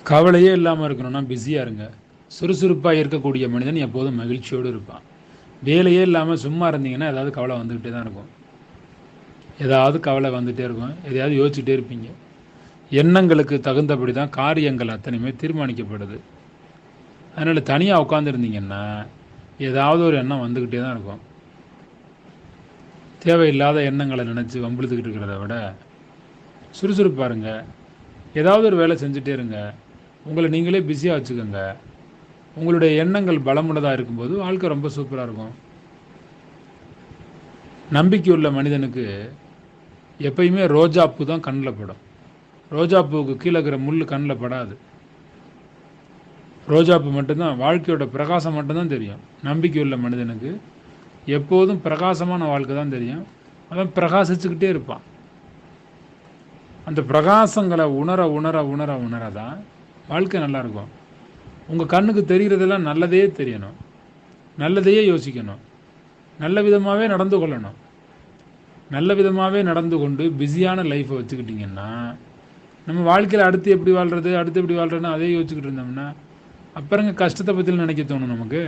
கவலையே இல்லாமல் இருக்கணும்னா பிஸியாக இருங்க. சுறுசுறுப்பாக இருக்கக்கூடிய மனிதன் எப்போதும் மகிழ்ச்சியோடு இருப்பான். வேலையே இல்லாமல் சும்மா இருந்தீங்கன்னா ஏதாவது கவலை வந்துக்கிட்டே தான் இருக்கும். ஏதாவது கவலை வந்துகிட்டே இருக்கும். எதையாவது யோசிச்சுட்டே இருப்பீங்க. எண்ணங்களுக்கு தகுந்தபடி தான் காரியங்கள் அத்தனையுமே தீர்மானிக்கப்படுது. அதனால் தனியாக உட்காந்துருந்தீங்கன்னா ஏதாவது ஒரு எண்ணம் வந்துக்கிட்டே தான் இருக்கும். தேவையில்லாத எண்ணங்களை நினச்சி வம்பிழுத்துக்கிட்டு இருக்கிறத விட சுறுசுறுப்பாக இருங்க. ஏதாவது ஒரு வேலை செஞ்சுட்டே இருங்க. உங்களை நீங்களே பிஸியாக வச்சுக்கோங்க. உங்களுடைய எண்ணங்கள் பலமுள்ளதாக இருக்கும்போது வாழ்க்கை ரொம்ப சூப்பராக இருக்கும். நம்பிக்கை உள்ள மனிதனுக்கு எப்பயுமே ரோஜாப்பூ தான் கண்ணில் படும். ரோஜாப்பூவுக்கு கீழே இருக்கிற முள் கண்ணில் படாது. ரோஜாப்பூ மட்டும்தான், வாழ்க்கையோட பிரகாசம் மட்டும்தான் தெரியும். நம்பிக்கை உள்ள மனிதனுக்கு எப்போதும் பிரகாசமான வாழ்க்கை தான் தெரியும். அவன் பிரகாசிச்சுக்கிட்டே இருப்பான். அந்த பிரகாசங்களை உணர உணர உணர உணர தான் வாழ்க்கை நல்லாயிருக்கும். உங்கள் கண்ணுக்கு தெரிகிறதெல்லாம் நல்லதே தெரியணும், நல்லதையே யோசிக்கணும், நல்ல விதமாகவே நடந்து கொள்ளணும். நல்ல விதமாகவே நடந்து கொண்டு பிஸியான லைஃப்பை வச்சுக்கிட்டிங்கன்னா நம்ம வாழ்க்கையில் அடுத்து எப்படி வாழ்கிறதுன்னு அதே யோசிச்சுக்கிட்டு இருந்தோம்னா அப்புறங்க கஷ்டத்தை பற்றி நினைக்க தோணும். நமக்கு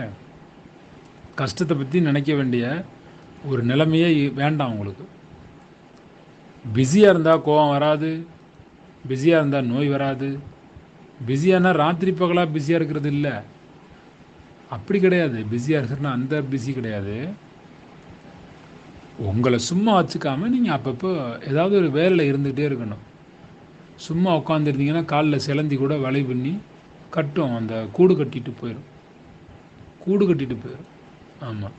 கஷ்டத்தை பற்றி நினைக்க வேண்டிய ஒரு நிலைமையே வேண்டாம். உங்களுக்கு பிஸியாக இருந்தால் கோபம் வராது, பிஸியாக இருந்தால் நோய் வராது. பிஸியானா ராத்திரி பகலாக பிஸியாக இருக்கிறது இல்லை, அப்படி கிடையாது. பிஸியாக இருக்கிறனா அந்த பிஸி கிடையாது. உங்களை சும்மா வச்சுக்காமல் நீங்கள் அப்பப்போ ஏதாவது ஒரு வேலையில் இருந்துகிட்டே இருக்கணும். சும்மா உட்காந்துருந்தீங்கன்னா காலில் சிலந்தி கூட வலை பண்ணி கட்டும், அந்த கூடு கட்டிட்டு போயிடும். ஆமாம்.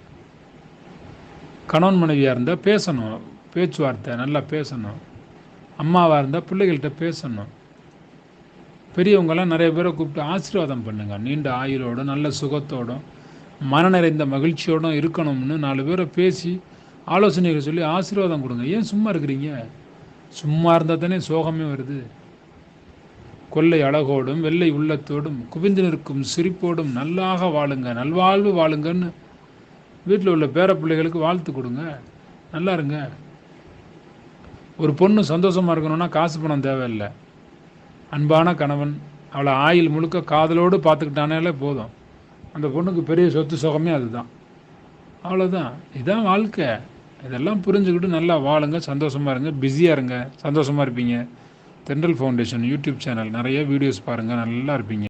கணவன் மனைவியாக இருந்தால் பேசணும், பேச்சுவார்த்தை நல்லா பேசணும். அம்மாவாக இருந்தால் பிள்ளைகள்கிட்ட பேசணும். பெரியவங்களாம் நிறைய பேரை கூப்பிட்டு ஆசீர்வாதம் பண்ணுங்கள். நீண்ட ஆயுளோடும் நல்ல சுகத்தோடும் மன நிறைந்த மகிழ்ச்சியோடும் இருக்கணும்னு 4 பேரை பேசி ஆலோசனைகள் சொல்லி ஆசீர்வாதம் கொடுங்க. ஏன் சும்மா இருக்கிறீங்க? சும்மா இருந்தால் தானே சோகமே வருது. கொள்ளை அழகோடும் வெள்ளை உள்ளத்தோடும் குவிந்து நிற்கும் சிரிப்போடும் நல்லாக வாழுங்க, நல்வாழ்வு வாழுங்கன்னு வீட்டில் உள்ள பேர பிள்ளைகளுக்கு வாழ்த்து கொடுங்க. நல்லா இருங்க. ஒரு பொண்ணு சந்தோஷமாக இருக்கணும்னா காசு பணம் தேவையில்லை. அன்பான கணவன் அவளை ஆயுள் முழுக்க காதலோடு பார்த்துக்கிட்டானாலே போதும். அந்த பொண்ணுக்கு பெரிய சொத்து சுகமே அதுதான். அவ்வளோதான். இதுதான் வாழ்க்கை. இதெல்லாம் புரிஞ்சுக்கிட்டு நல்லா வாழுங்க, சந்தோஷமாக இருங்க, பிஸியாக இருங்க, சந்தோஷமாக இருப்பீங்க. தென்றல் ஃபவுண்டேஷன் யூடியூப் சேனல் நிறைய வீடியோஸ் பாருங்கள், நல்லா இருப்பீங்க.